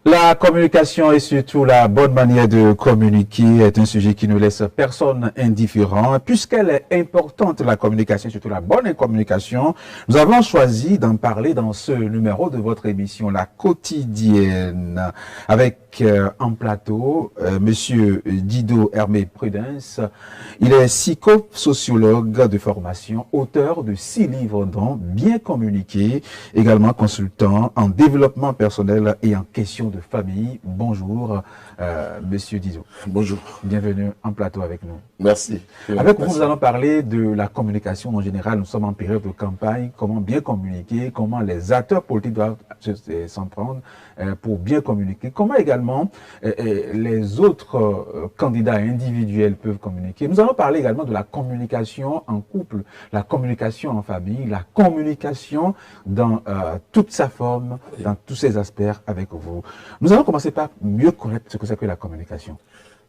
La communication et surtout la bonne manière de communiquer est un sujet qui ne laisse personne indifférent. Puisqu'elle est importante, la communication, surtout la bonne communication, nous avons choisi d'en parler dans ce numéro de votre émission, La Quotidienne, avec en plateau Monsieur Dido Hermé Prudence. Il est psychosociologue de formation, auteur de 6 livres dont Bien communiquer, également consultant en développement personnel et en questions de famille. Bonjour, Monsieur Dido. Bonjour. Bienvenue en plateau avec nous. Merci. Avec vous, nous allons parler de la communication en général. Nous sommes en période de campagne. Comment bien communiquer, comment les acteurs politiques doivent s'en prendre pour bien communiquer. Comment également les autres candidats individuels peuvent communiquer. Nous allons parler également de la communication en couple, la communication en famille, la communication dans toute sa forme, dans tous ses aspects avec vous. Nous allons commencer par mieux connaître ce que c'est que la communication.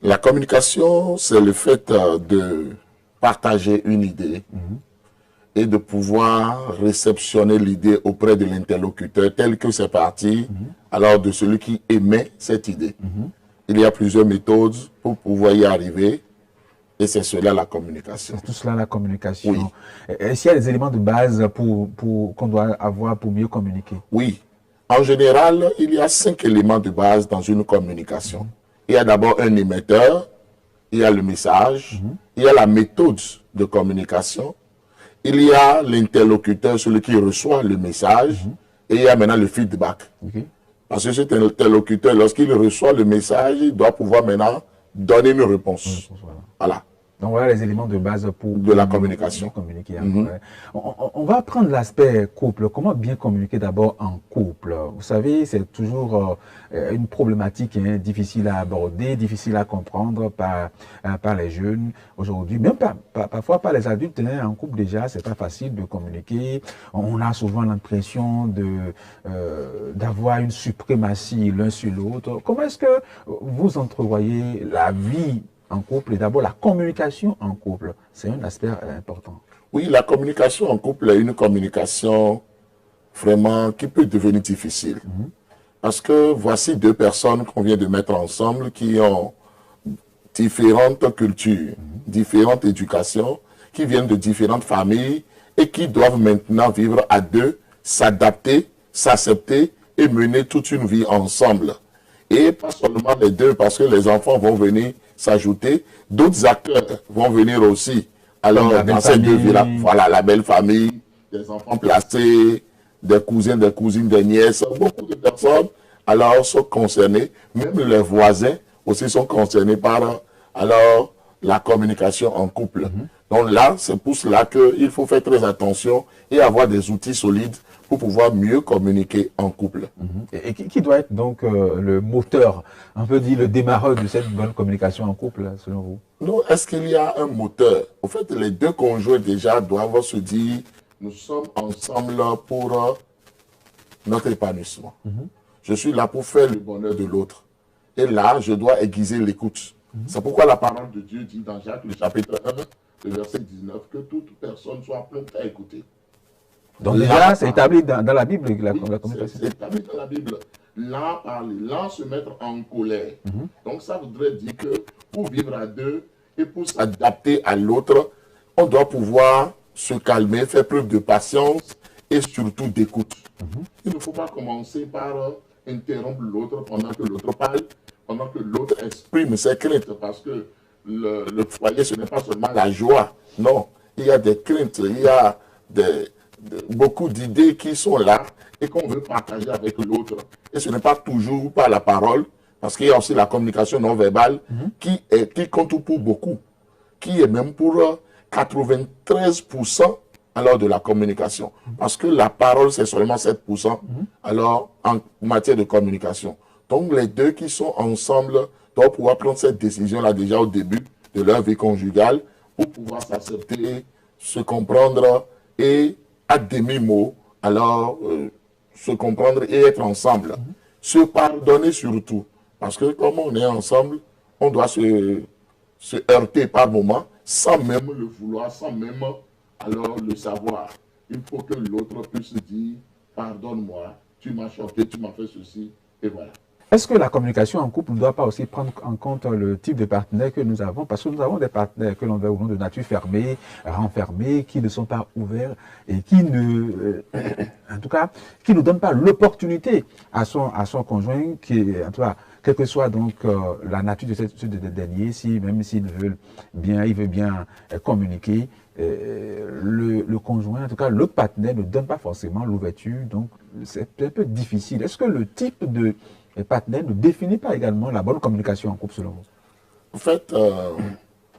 La communication, c'est le fait de partager une idée et de pouvoir réceptionner l'idée auprès de l'interlocuteur tel que c'est parti, alors de celui qui émet cette idée. Il y a plusieurs méthodes pour pouvoir y arriver et c'est cela la communication. C'est tout cela la communication. Oui. Est-ce qu'il y a des éléments de base qu'on doit avoir pour mieux communiquer? Oui. En général, il y a 5 éléments de base dans une communication. Il y a d'abord un émetteur, il y a le message, il y a la méthode de communication, il y a l'interlocuteur, celui qui reçoit le message, et il y a maintenant le feedback. Parce que cet interlocuteur, lorsqu'il reçoit le message, il doit pouvoir maintenant donner une réponse. Voilà. Donc voilà les éléments de base de la communication. Communiquer. On va prendre l'aspect couple. Comment bien communiquer d'abord en couple? Vous savez, c'est toujours une problématique difficile à aborder, difficile à comprendre par les jeunes aujourd'hui. Même parfois par les adultes. En couple déjà, c'est pas facile de communiquer. On a souvent l'impression d'avoir une suprématie l'un sur l'autre. Comment est-ce que vous entrevoyez la vie en couple et d'abord la communication en couple? C'est un aspect important. Oui, la communication en couple est une communication vraiment qui peut devenir difficile. Parce que voici 2 personnes qu'on vient de mettre ensemble qui ont différentes cultures, différentes éducations, qui viennent de différentes familles et qui doivent maintenant vivre à 2, s'adapter, s'accepter et mener toute une vie ensemble. Et pas seulement les 2, parce que les enfants vont venir s'ajouter, d'autres acteurs vont venir aussi. Alors, dans ces 2 vies-là, voilà, la belle famille, des enfants placés, des cousins, des cousines, des nièces, beaucoup de personnes, alors, sont concernées, même les voisins aussi sont concernés par, alors, la communication en couple. Donc là, c'est pour cela qu'il faut faire très attention et avoir des outils solides pour pouvoir mieux communiquer en couple. Et qui doit être donc le moteur, on peut dire le démarreur de cette bonne communication en couple, selon vous? Non, est-ce qu'il y a un moteur? En fait, les 2 conjoints déjà doivent se dire, nous sommes ensemble pour notre épanouissement. Je suis là pour faire le bonheur de l'autre. Et là, je dois aiguiser l'écoute. C'est pourquoi la parole de Dieu dit dans Jacques, le chapitre 1, le verset 19, que toute personne soit prête à écouter. Donc déjà, c'est établi dans la Bible, la communication. C'est établi dans la Bible. L'un parler, l'un se mettre en colère. Donc ça voudrait dire que pour vivre à 2 et pour s'adapter à l'autre, on doit pouvoir se calmer, faire preuve de patience et surtout d'écoute. Il ne faut pas commencer par interrompre l'autre pendant que l'autre parle, pendant que l'autre exprime ses craintes, parce que le foyer, ce n'est pas seulement la joie. Non, il y a des craintes, il y a beaucoup d'idées qui sont là et qu'on veut partager avec l'autre. Et ce n'est pas toujours par la parole, parce qu'il y a aussi la communication non verbale qui compte pour beaucoup, qui est même pour 93% alors de la communication. Parce que la parole, c'est seulement 7% alors en matière de communication. Donc les 2 qui sont ensemble doivent pouvoir prendre cette décision-là déjà au début de leur vie conjugale pour pouvoir s'accepter, se comprendre et à demi-mot, alors se comprendre et être ensemble. Se pardonner surtout. Parce que comme on est ensemble, on doit se heurter par moments sans même le vouloir, sans même alors le savoir. Il faut que l'autre puisse dire, pardonne-moi, tu m'as choqué, tu m'as fait ceci, et voilà. Est-ce que la communication en couple ne doit pas aussi prendre en compte le type de partenaire que nous avons? Parce que nous avons des partenaires que l'on veut ou non de nature fermée, renfermée, qui ne sont pas ouverts et qui ne, en tout cas, qui ne donnent pas l'opportunité à son conjoint, qui, en tout cas, quelle que soit donc la nature de ce dernier, si même s'il veut bien communiquer, le conjoint, en tout cas, l'autre partenaire ne donne pas forcément l'ouverture, donc c'est un peu difficile. Est-ce que le type de partenaire ne définit pas également la bonne communication en couple selon vous? En fait,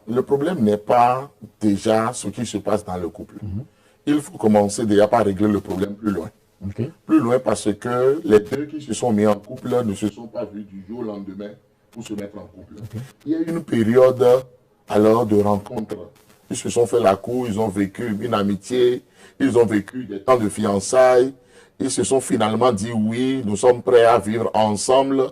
le problème n'est pas déjà ce qui se passe dans le couple. Il faut commencer déjà par régler le problème plus loin. Okay. Plus loin parce que les deux qui se sont mis en couple ne se sont pas vus du jour au lendemain pour se mettre en couple. Okay. Il y a une période alors de rencontre. Ils se sont fait la cour, ils ont vécu une amitié, ils ont vécu des temps de fiançailles. Ils se sont finalement dit oui, nous sommes prêts à vivre ensemble.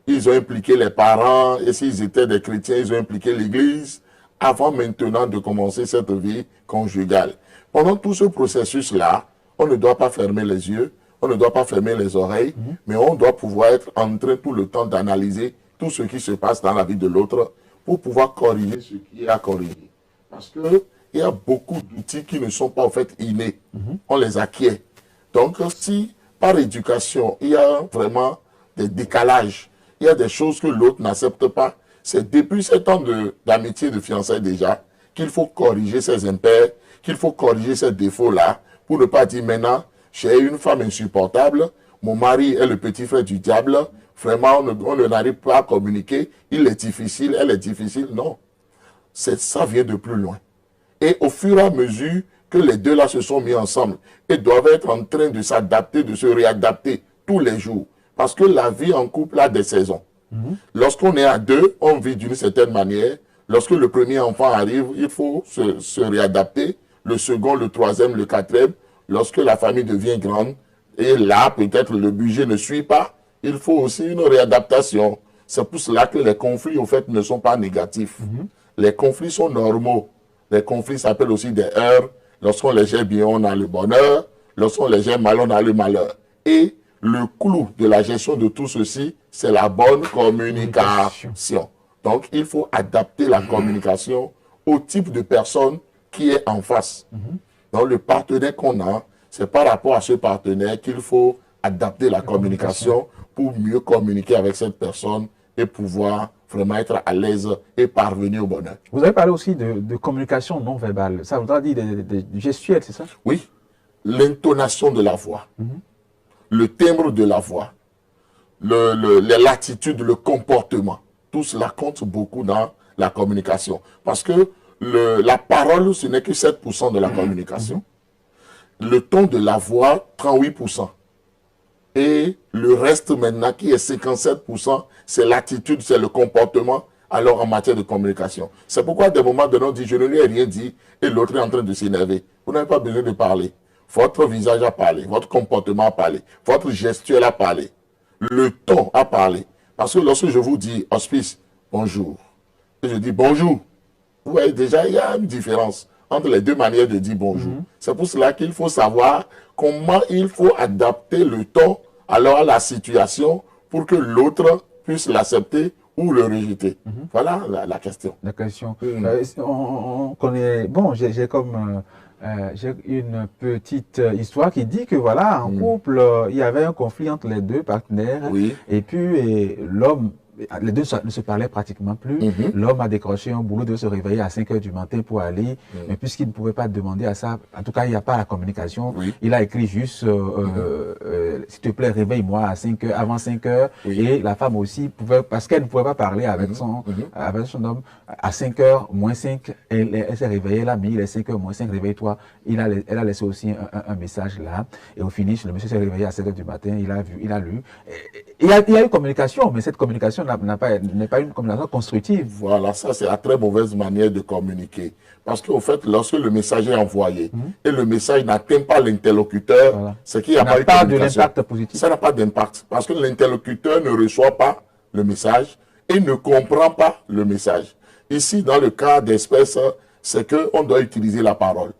Ils ont impliqué les parents et s'ils étaient des chrétiens, ils ont impliqué l'église avant maintenant de commencer cette vie conjugale. Pendant tout ce processus-là, on ne doit pas fermer les yeux, on ne doit pas fermer les oreilles, mais on doit pouvoir être en train tout le temps d'analyser tout ce qui se passe dans la vie de l'autre pour pouvoir corriger ce qui est à corriger. Parce qu'il y a beaucoup d'outils qui ne sont pas en fait innés, on les acquiert. Donc, si par éducation, il y a vraiment des décalages, il y a des choses que l'autre n'accepte pas, c'est depuis 7 ans d'amitié, de fiançailles déjà, qu'il faut corriger ces impairs, qu'il faut corriger ces défauts-là, pour ne pas dire maintenant, j'ai une femme insupportable, mon mari est le petit frère du diable, vraiment, on ne n'arrive pas à communiquer, il est difficile, elle est difficile, non. Ça vient de plus loin. Et au fur et à mesure que les deux là se sont mis ensemble et doivent être en train de s'adapter, de se réadapter tous les jours. Parce que la vie en couple a des saisons. Lorsqu'on est à deux, on vit d'une certaine manière. Lorsque le premier enfant arrive, il faut se réadapter. Le second, le troisième, le quatrième. Lorsque la famille devient grande, et là, peut-être le budget ne suit pas, il faut aussi une réadaptation. C'est pour cela que les conflits, au fait, ne sont pas négatifs. Les conflits sont normaux. Les conflits s'appellent aussi des heurts. Lorsqu'on les gère bien, on a le bonheur. Lorsqu'on les gère mal, on a le malheur. Et le clou de la gestion de tout ceci, c'est la bonne communication. Donc, il faut adapter la communication au type de personne qui est en face. Donc, le partenaire qu'on a, c'est par rapport à ce partenaire qu'il faut adapter la communication pour mieux communiquer avec cette personne et pouvoir vraiment être à l'aise et parvenir au bonheur. Vous avez parlé aussi de communication non verbale. Ça voudra dire du gestuel, c'est ça? Oui. L'intonation de la voix, le timbre de la voix, l'attitude, le comportement. Tout cela compte beaucoup dans la communication. Parce que la parole, ce n'est que 7% de la communication. Le ton de la voix, 38%. Et le reste maintenant, qui est 57%, c'est l'attitude, c'est le comportement, alors en matière de communication. C'est pourquoi à des moments donnés, on dit, je ne lui ai rien dit, et l'autre est en train de s'énerver. Vous n'avez pas besoin de parler. Votre visage a parlé, votre comportement a parlé, votre gestuelle a parlé, le ton a parlé. Parce que lorsque je vous dis, hospice, bonjour, et je dis bonjour, vous voyez déjà, il y a une différence entre les deux manières de dire bonjour. C'est pour cela qu'il faut savoir comment il faut adapter le ton alors à la situation pour que l'autre puisse l'accepter ou le rejeter. Voilà la question. La question. On connaît... Bon, j'ai comme... j'ai une petite histoire qui dit que voilà, en couple, il y avait un conflit entre les deux partenaires. Et puis l'homme... Les deux ne se parlaient pratiquement plus. L'homme a décroché un boulot de se réveiller à 5 h du matin pour aller. Mais puisqu'il ne pouvait pas demander à ça, en tout cas, il n'y a pas la communication. Il a écrit juste, s'il te plaît, réveille-moi à 5 h, avant 5 h. Et la femme aussi pouvait, parce qu'elle ne pouvait pas parler avec son homme, à 5 h moins 5, elle s'est réveillée, elle a mis les 5 h moins 5, réveille-toi. Elle a laissé aussi un message là. Et au finish, le monsieur s'est réveillé à 7 h du matin, il a vu, il a lu. Il y a eu communication, mais cette communication n'est pas une communication constructive. Voilà, ça c'est la très mauvaise manière de communiquer. Parce qu'au fait, lorsque le message est envoyé et le message n'atteint pas l'interlocuteur, c'est qu'il n'y a pas eu de communication. D'impact positif. Ça n'a pas d'impact. Parce que l'interlocuteur ne reçoit pas le message et ne comprend pas le message. Ici, dans le cas d'espèce, c'est qu'on doit utiliser la parole.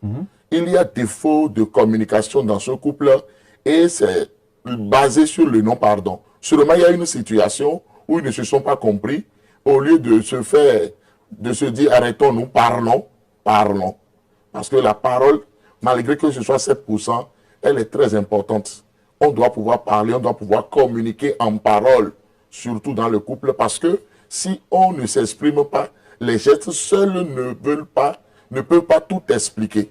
Il y a défaut de communication dans ce couple et c'est basé sur le non-pardon, Seulement, il y a une situation où ils ne se sont pas compris. Au lieu de se dire, arrêtons-nous, parlons. Parce que la parole, malgré que ce soit 7%, elle est très importante. On doit pouvoir parler, on doit pouvoir communiquer en parole, surtout dans le couple, parce que si on ne s'exprime pas, les gestes seuls ne peuvent pas tout expliquer.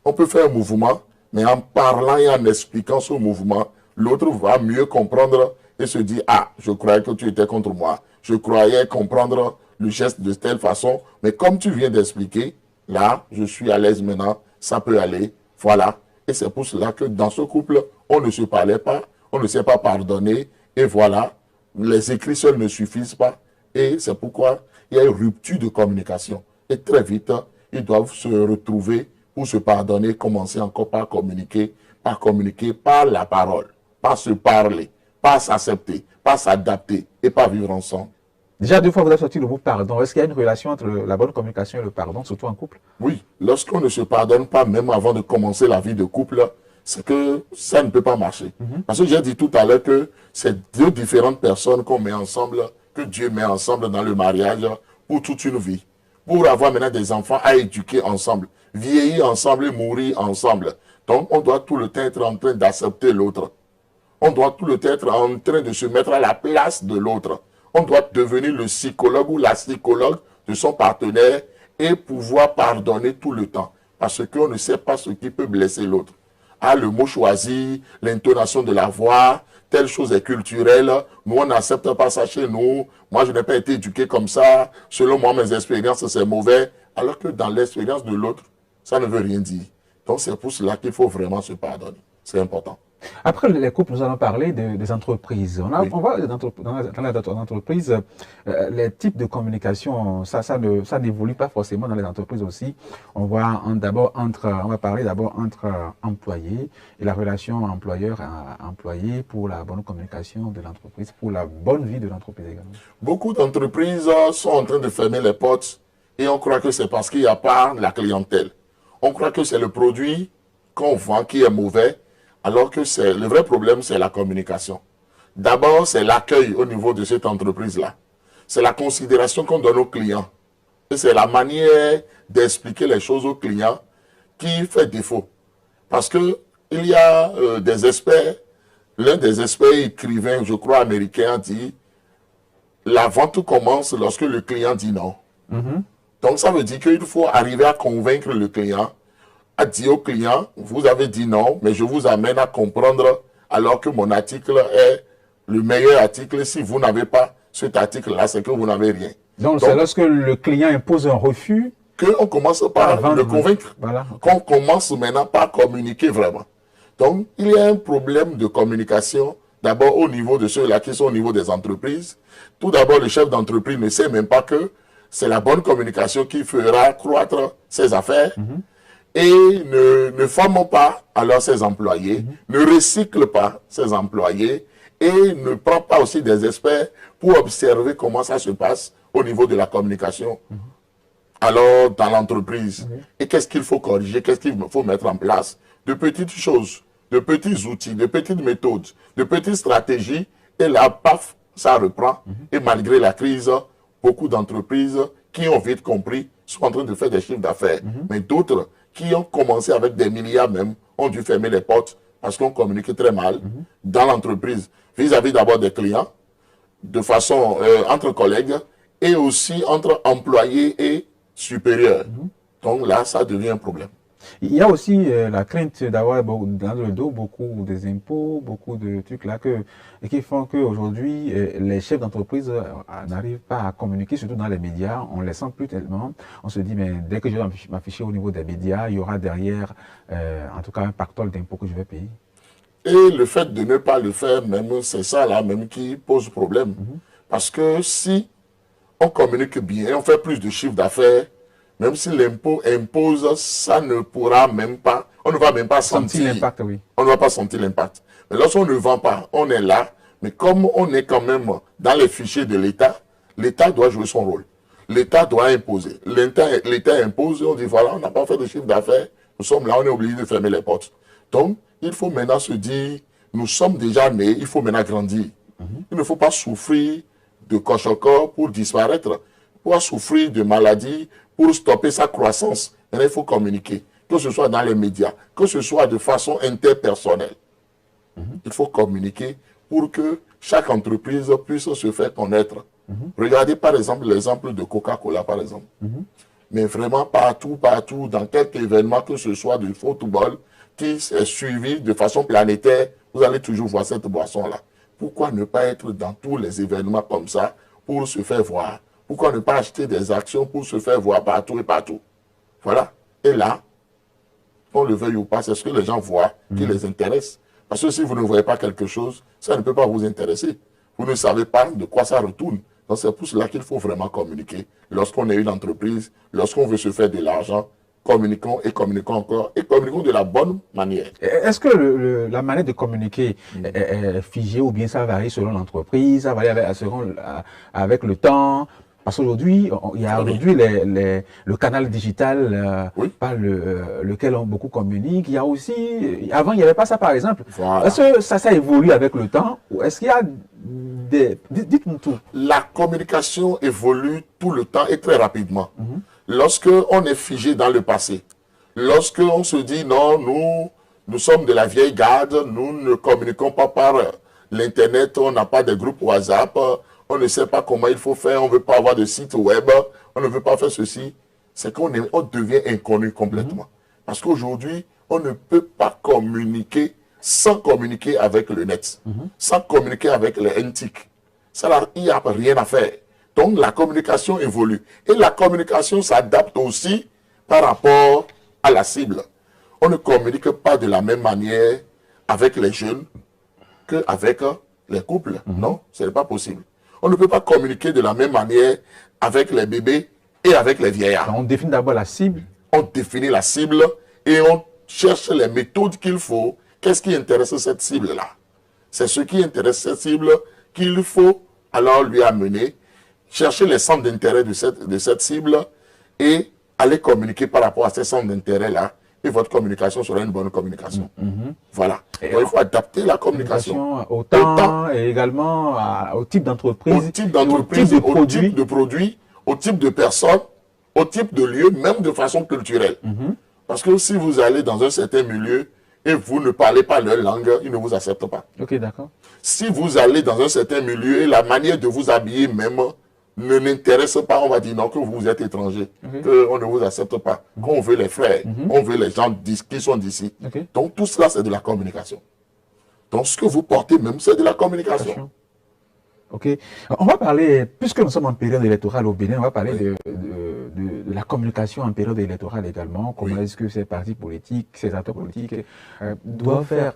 On peut faire un mouvement, mais en parlant et en expliquant ce mouvement, l'autre va mieux comprendre et se dire, ah, je croyais que tu étais contre moi. Je croyais comprendre le geste de telle façon, mais comme tu viens d'expliquer, là, je suis à l'aise maintenant, ça peut aller, voilà. Et c'est pour cela que dans ce couple, on ne se parlait pas, on ne sait pas pardonner, et voilà, les écrits seuls ne suffisent pas, et c'est pourquoi il y a une rupture de communication. Et très vite, ils doivent se retrouver pour se pardonner, commencer encore par communiquer par la parole, pas se parler, pas s'accepter, pas s'adapter, et pas vivre ensemble. Déjà, 2 fois, vous avez sorti le mot pardon. Est-ce qu'il y a une relation entre la bonne communication et le pardon, surtout en couple? Oui, lorsqu'on ne se pardonne pas, même avant de commencer la vie de couple, c'est que ça ne peut pas marcher. Parce que j'ai dit tout à l'heure que c'est 2 différentes personnes qu'on met ensemble, que Dieu met ensemble dans le mariage pour toute une vie. Pour avoir maintenant des enfants à éduquer ensemble, vieillir ensemble et mourir ensemble. Donc, on doit tout le temps être en train d'accepter l'autre. On doit tout le temps être en train de se mettre à la place de l'autre. On doit devenir le psychologue ou la psychologue de son partenaire et pouvoir pardonner tout le temps. Parce qu'on ne sait pas ce qui peut blesser l'autre. Ah, le mot choisi, l'intonation de la voix, telle chose est culturelle. Nous, on n'accepte pas ça chez nous. Moi, je n'ai pas été éduqué comme ça. Selon moi, mes expériences, c'est mauvais. Alors que dans l'expérience de l'autre, ça ne veut rien dire. Donc, c'est pour cela qu'il faut vraiment se pardonner. C'est important. Après les couples, nous allons parler des entreprises. On voit dans les entreprises, les types de communication, ça n'évolue pas forcément dans les entreprises aussi. On va parler d'abord entre employés et la relation employeur-employé pour la bonne communication de l'entreprise, pour la bonne vie de l'entreprise également. Beaucoup d'entreprises sont en train de fermer les portes et on croit que c'est parce qu'il n'y a pas la clientèle. On croit que c'est le produit qu'on vend qui est mauvais. Alors que le vrai problème, c'est la communication. D'abord, c'est l'accueil au niveau de cette entreprise-là. C'est la considération qu'on donne aux clients. Et c'est la manière d'expliquer les choses aux clients qui fait défaut. Parce qu'il y a des experts, l'un des experts écrivains, je crois américain, dit « La vente commence lorsque le client dit non ». Donc ça veut dire qu'il faut arriver à convaincre le client, a dit au client, vous avez dit non, mais je vous amène à comprendre alors que mon article est le meilleur article. Si vous n'avez pas cet article-là, c'est que vous n'avez rien. Donc c'est lorsque le client impose un refus qu'on commence par le convaincre, voilà, qu'on commence maintenant par communiquer vraiment. Donc il y a un problème de communication, d'abord au niveau de ceux-là qui sont au niveau des entreprises. Tout d'abord, le chef d'entreprise ne sait même pas que c'est la bonne communication qui fera croître ses affaires. Et ne forme pas alors ses employés, ne recycle pas ses employés et ne prend pas aussi des experts pour observer comment ça se passe au niveau de la communication. Alors, dans l'entreprise, et qu'est-ce qu'il faut corriger, qu'est-ce qu'il faut mettre en place? De petites choses, de petits outils, de petites méthodes, de petites stratégies, et là, paf, ça reprend. Et malgré la crise, beaucoup d'entreprises qui ont vite compris sont en train de faire des chiffres d'affaires. Mais d'autres qui ont commencé avec des milliards même, ont dû fermer les portes parce qu'on communique très mal dans l'entreprise, vis-à-vis d'abord des clients, de façon entre collègues, et aussi entre employés et supérieurs. Donc là, ça devient un problème. Il y a aussi la crainte d'avoir dans le dos beaucoup des impôts, beaucoup de trucs là qui font qu'aujourd'hui, les chefs d'entreprise n'arrivent pas à communiquer, surtout dans les médias. On ne les sent plus tellement. On se dit, mais dès que je vais m'afficher au niveau des médias, il y aura derrière, en tout cas, un pactole d'impôts que je vais payer. Et le fait de ne pas le faire, même, c'est ça là même qui pose problème. Parce que si on communique bien, on fait plus de chiffre d'affaires, même si l'impôt impose, ça ne pourra même pas, on ne va même pas sentir l'impact, oui. On ne va pas sentir l'impact. Mais lorsqu'on ne vend pas, on est là, mais comme on est quand même dans les fichiers de l'État, l'État doit jouer son rôle. L'État doit imposer. L'État impose, on dit voilà, on n'a pas fait de chiffre d'affaires, nous sommes là, on est obligé de fermer les portes. Donc, il faut maintenant se dire, nous sommes déjà nés, il faut maintenant grandir. Il ne faut pas souffrir de cochocore pour disparaître, pour souffrir de maladies, pour stopper sa croissance. Et il faut communiquer, que ce soit dans les médias, que ce soit de façon interpersonnelle. Il faut communiquer pour que chaque entreprise puisse se faire connaître. Regardez par exemple l'exemple de Coca-Cola, par exemple. Mais vraiment partout, dans quelques événements, que ce soit du football, qui est suivi de façon planétaire, vous allez toujours voir cette boisson-là. Pourquoi ne pas être dans tous les événements comme ça pour se faire voir? Pourquoi ne pas acheter des actions pour se faire voir partout et partout? Voilà. Et là, qu'on le veuille ou pas, c'est ce que les gens voient qui les intéresse. Parce que si vous ne voyez pas quelque chose, ça ne peut pas vous intéresser. Vous ne savez pas de quoi ça retourne. Donc c'est pour cela qu'il faut vraiment communiquer. Lorsqu'on est une entreprise, lorsqu'on veut se faire de l'argent, communiquons et communiquons encore et communiquons de la bonne manière. Est-ce que la manière de communiquer est figée ou bien ça varie selon l'entreprise, ça varie avec le temps? Parce qu'aujourd'hui, il y a aujourd'hui le canal digital par lequel on beaucoup communique. Il y a aussi, avant il n'y avait pas ça par exemple. Voilà. Est-ce que ça évolue avec le temps ou est-ce qu'il y a des... Dites-nous tout. La communication évolue tout le temps et très rapidement. Lorsqu'on est figé dans le passé, lorsqu'on se dit non, nous sommes de la vieille garde, nous ne communiquons pas par l'Internet, on n'a pas de groupe WhatsApp, on ne sait pas comment il faut faire, on ne veut pas avoir de site web, on ne veut pas faire ceci, c'est qu'on devient inconnu complètement. Parce qu'aujourd'hui, on ne peut pas communiquer sans communiquer avec le net, sans communiquer avec les NTIC. Ça, il n'y a rien à faire. Donc, la communication évolue. Et la communication s'adapte aussi par rapport à la cible. On ne communique pas de la même manière avec les jeunes qu'avec les couples. Non, ce n'est pas possible. On ne peut pas communiquer de la même manière avec les bébés et avec les vieillards. On définit d'abord la cible. On définit la cible et on cherche les méthodes qu'il faut. Qu'est-ce qui intéresse cette cible-là? C'est ce qui intéresse cette cible qu'il faut alors lui amener, chercher les centres d'intérêt de cette cible et aller communiquer par rapport à ces centres d'intérêt-là. Et votre communication sera une bonne communication. Voilà. Donc, il faut adapter la communication au temps et également au type d'entreprise, au type de produit, au type de personne, au type de lieu, même de façon culturelle. Parce que si vous allez dans un certain milieu et vous ne parlez pas leur langue, ils ne vous acceptent pas. Ok, d'accord. Si vous allez dans un certain milieu et la manière de vous habiller même ne l'intéresse pas, on va dire non, que vous êtes étranger, qu'on ne vous accepte pas, qu'on veut les frères, on veut les gens qui sont d'ici. Donc tout cela, c'est de la communication. Donc ce que vous portez même, c'est de la communication. Ok. On va parler, puisque nous sommes en période électorale au Bénin, on va parler de la communication en période électorale également. Comment est-ce que ces partis politiques, ces acteurs politiques doivent faire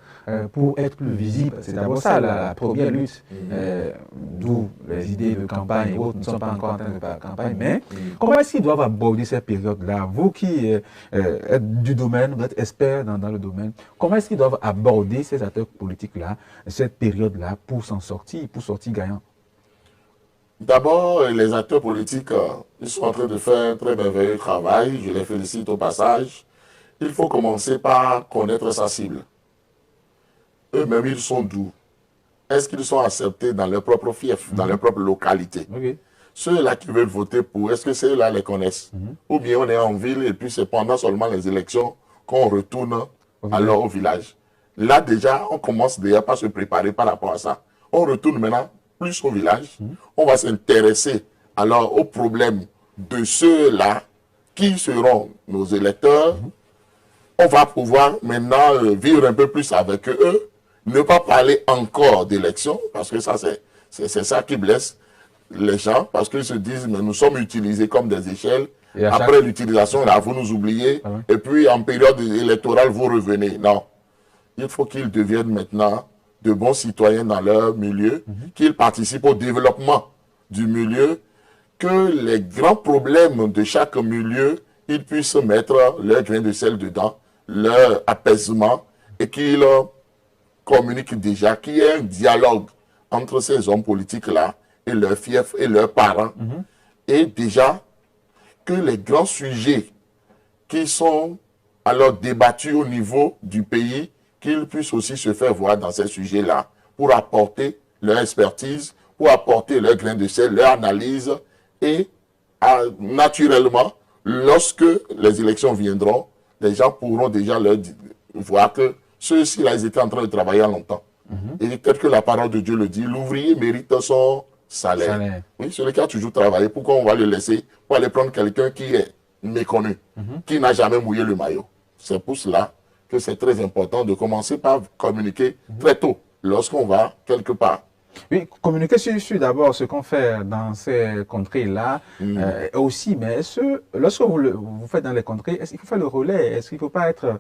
pour être plus visibles? C'est d'abord ça la première lutte, d'où les idées de campagne et autres. Nous ne sommes pas encore en train de faire la campagne, mais comment est-ce qu'ils doivent aborder cette période-là? Vous qui êtes du domaine, vous êtes expert dans le domaine, comment est-ce qu'ils doivent aborder ces acteurs politiques-là, cette période-là, pour s'en sortir, pour sortir gagnant? D'abord, les acteurs politiques, ils sont en train de faire un très merveilleux travail. Je les félicite au passage. Il faut commencer par connaître sa cible. Eux-mêmes, ils sont d'où? Est-ce qu'ils sont acceptés dans leur propre fief, dans leur propre localité? Ceux-là qui veulent voter pour, est-ce que ceux-là les connaissent? Ou bien on est en ville et puis c'est pendant seulement les élections qu'on retourne alors au village. Là, déjà, on commence déjà par se préparer par rapport à ça. On retourne maintenant plus au village, on va s'intéresser alors aux problèmes de ceux-là qui seront nos électeurs. On va pouvoir maintenant vivre un peu plus avec eux, ne pas parler encore d'élection, parce que ça c'est ça qui blesse les gens, parce qu'ils se disent, mais nous sommes utilisés comme des échelles, après l'utilisation, là, vous nous oubliez, et puis en période électorale, vous revenez. Non, il faut qu'ils deviennent maintenant de bons citoyens dans leur milieu, qu'ils participent au développement du milieu, que les grands problèmes de chaque milieu, ils puissent mettre leur grain de sel dedans, leur apaisement, et qu'ils communiquent déjà, qu'il y ait un dialogue entre ces hommes politiques-là et leurs fiefs et leurs parents, et déjà que les grands sujets qui sont alors débattus au niveau du pays, qu'ils puissent aussi se faire voir dans ces sujets-là pour apporter leur expertise, pour apporter leur grain de sel, leur analyse et naturellement, lorsque les élections viendront, les gens pourront déjà voir que ceux-ci, là, ils étaient en train de travailler longtemps. Et peut-être que la parole de Dieu le dit, l'ouvrier mérite son salaire. Oui, celui qui a toujours travaillé, pourquoi on va le laisser pour aller prendre quelqu'un qui est méconnu, qui n'a jamais mouillé le maillot? C'est pour cela que c'est très important de commencer par communiquer très tôt, lorsqu'on va quelque part. Oui, communiquer sur d'abord ce qu'on fait dans ces contrées-là aussi, mais lorsque vous faites dans les contrées, est-ce qu'il faut faire le relais? Est-ce qu'il ne faut pas être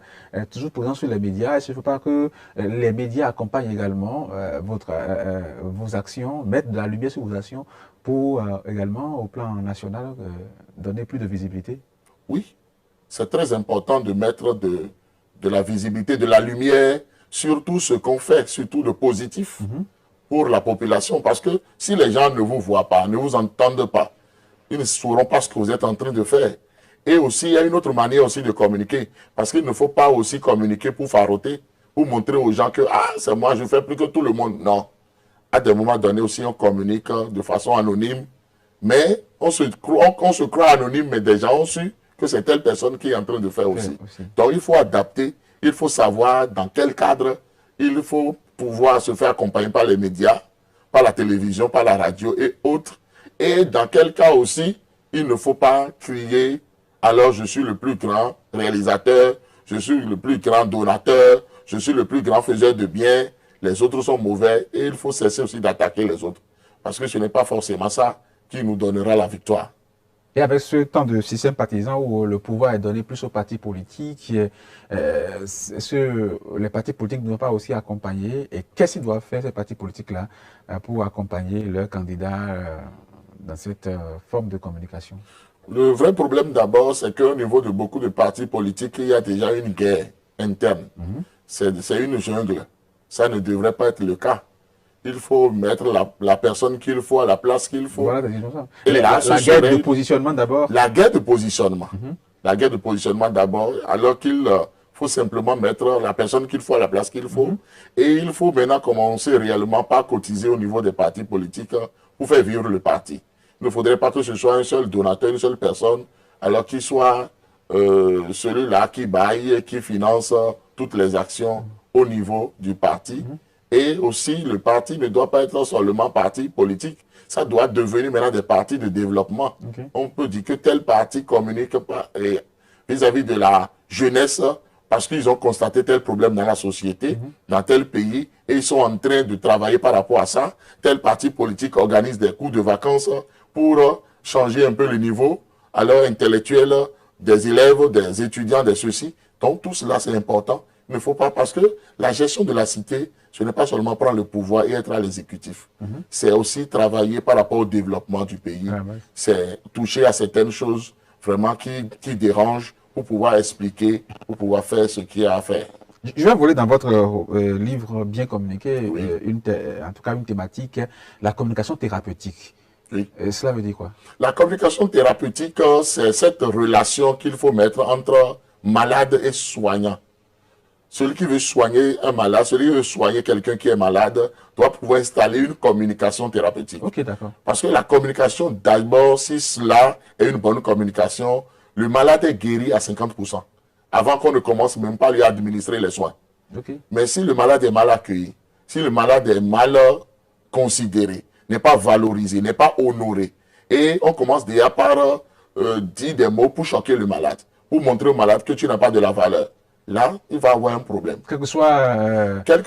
toujours présent sur les médias? Est-ce qu'il ne faut pas que les médias accompagnent également vos actions, mettre de la lumière sur vos actions pour également, au plan national, donner plus de visibilité? Oui, c'est très important de mettre de la visibilité, de la lumière sur tout ce qu'on fait, surtout le positif. Pour la population, parce que si les gens ne vous voient pas, ne vous entendent pas, ils ne sauront pas ce que vous êtes en train de faire. Et aussi, il y a une autre manière aussi de communiquer, parce qu'il ne faut pas aussi communiquer pour faroter, pour montrer aux gens que « Ah, c'est moi, je fais plus que tout le monde ». Non. À des moments donnés aussi, on communique de façon anonyme, mais on se croit anonyme, mais des gens ont su que c'est telle personne qui est en train de faire aussi. Donc, il faut adapter, il faut savoir dans quel cadre il faut pouvoir se faire accompagner par les médias, par la télévision, par la radio et autres. Et dans quel cas aussi, il ne faut pas crier « alors je suis le plus grand réalisateur, je suis le plus grand donateur, je suis le plus grand faiseur de bien, les autres sont mauvais » et il faut cesser aussi d'attaquer les autres. Parce que ce n'est pas forcément ça qui nous donnera la victoire. Et avec ce temps de système partisan où le pouvoir est donné plus aux partis politiques, les partis politiques ne doivent pas aussi accompagner. Et qu'est-ce qu'ils doivent faire, ces partis politiques-là, pour accompagner leurs candidats dans cette forme de communication? Le vrai problème d'abord, c'est qu'au niveau de beaucoup de partis politiques, il y a déjà une guerre interne. C'est une jungle. Ça ne devrait pas être le cas. Il faut mettre la personne qu'il faut à la place qu'il faut. Voilà, disons ça. Et la guerre de positionnement d'abord. La guerre de positionnement. La guerre de positionnement d'abord, alors qu'il faut simplement mettre la personne qu'il faut à la place qu'il faut. Et il faut maintenant commencer réellement par cotiser au niveau des partis politiques pour faire vivre le parti. Il ne faudrait pas que ce soit un seul donateur, une seule personne, alors qu'il soit celui-là qui baille et qui finance toutes les actions au niveau du parti. Et aussi, le parti ne doit pas être seulement parti politique. Ça doit devenir maintenant des partis de développement. On peut dire que tel parti communique vis-à-vis de la jeunesse parce qu'ils ont constaté tel problème dans la société, dans tel pays, et ils sont en train de travailler par rapport à ça. Tel parti politique organise des cours de vacances pour changer un peu le niveau alors intellectuel des élèves, des étudiants, des ceux-ci. Donc tout cela, c'est important. Il ne faut pas, parce que la gestion de la cité, ce n'est pas seulement prendre le pouvoir et être à l'exécutif. C'est aussi travailler par rapport au développement du pays. C'est toucher à certaines choses vraiment qui dérangent pour pouvoir expliquer, pour pouvoir faire ce qu'il y a à faire. Je vais voler dans votre livre bien communiqué, en tout cas une thématique, la communication thérapeutique. Cela veut dire quoi? La communication thérapeutique, c'est cette relation qu'il faut mettre entre malade et soignant. Celui qui veut soigner un malade, celui qui veut soigner quelqu'un qui est malade, doit pouvoir installer une communication thérapeutique. Ok, d'accord. Parce que la communication, d'abord, si cela est une bonne communication, le malade est guéri à 50%. Avant qu'on ne commence même pas à lui administrer les soins. Mais si le malade est mal accueilli, si le malade est mal considéré, n'est pas valorisé, n'est pas honoré, et on commence déjà par dire des mots pour choquer le malade, pour montrer au malade que tu n'as pas de la valeur. Là, il va avoir un problème. Quel que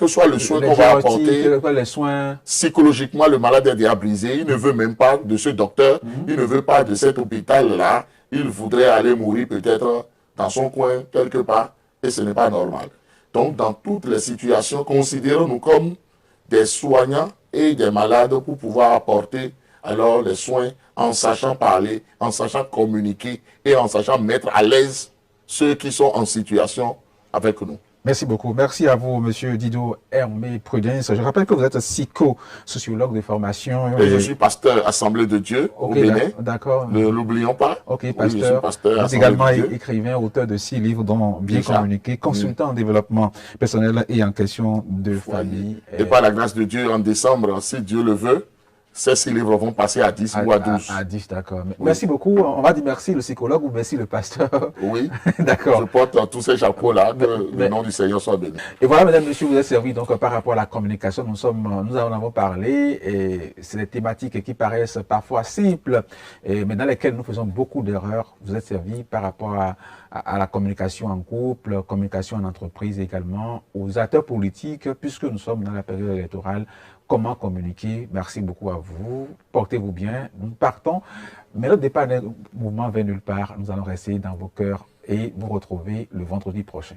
soit le soin qu'on va apporter, les soins... psychologiquement, le malade est déjà brisé. Il ne veut même pas de ce docteur. Il ne veut pas de cet hôpital-là. Il voudrait aller mourir peut-être dans son coin, quelque part. Et ce n'est pas normal. Donc, dans toutes les situations, considérons-nous comme des soignants et des malades pour pouvoir apporter alors les soins en sachant parler, en sachant communiquer et en sachant mettre à l'aise ceux qui sont en situation avec nous. Merci beaucoup. Merci à vous, Monsieur Dido Hermé Prudence. Je rappelle que vous êtes psychosociologue de formation. Et je suis pasteur Assemblée de Dieu au Bénin. D'accord. Ne l'oublions pas. Ok, Oui, pasteur. je suis pasteur Vous êtes Assemblée également de Dieu. écrivain, auteur de 6 livres, dont Bien Déjà. communiquer, consultant en développement personnel et en question de famille. Et par la grâce de Dieu, en décembre, si Dieu le veut, ces 6 livres vont passer à 10 ou à 12. À 10, d'accord. Merci beaucoup. On va dire merci le psychologue ou merci le pasteur. Oui. D'accord. Je porte tous ces chapeaux-là, que le nom du Seigneur soit béni. Et voilà, mesdames, messieurs, vous êtes servis donc par rapport à la communication. Nous en avons parlé et c'est des thématiques qui paraissent parfois simples, mais dans lesquelles nous faisons beaucoup d'erreurs. Vous êtes servis par rapport à la communication en couple, communication en entreprise également, aux acteurs politiques, puisque nous sommes dans la période électorale. Comment communiquer? Merci beaucoup à vous. Portez-vous bien. Nous partons. Mais le départ d'un mouvement vers nulle part. Nous allons rester dans vos cœurs et vous retrouver le vendredi prochain.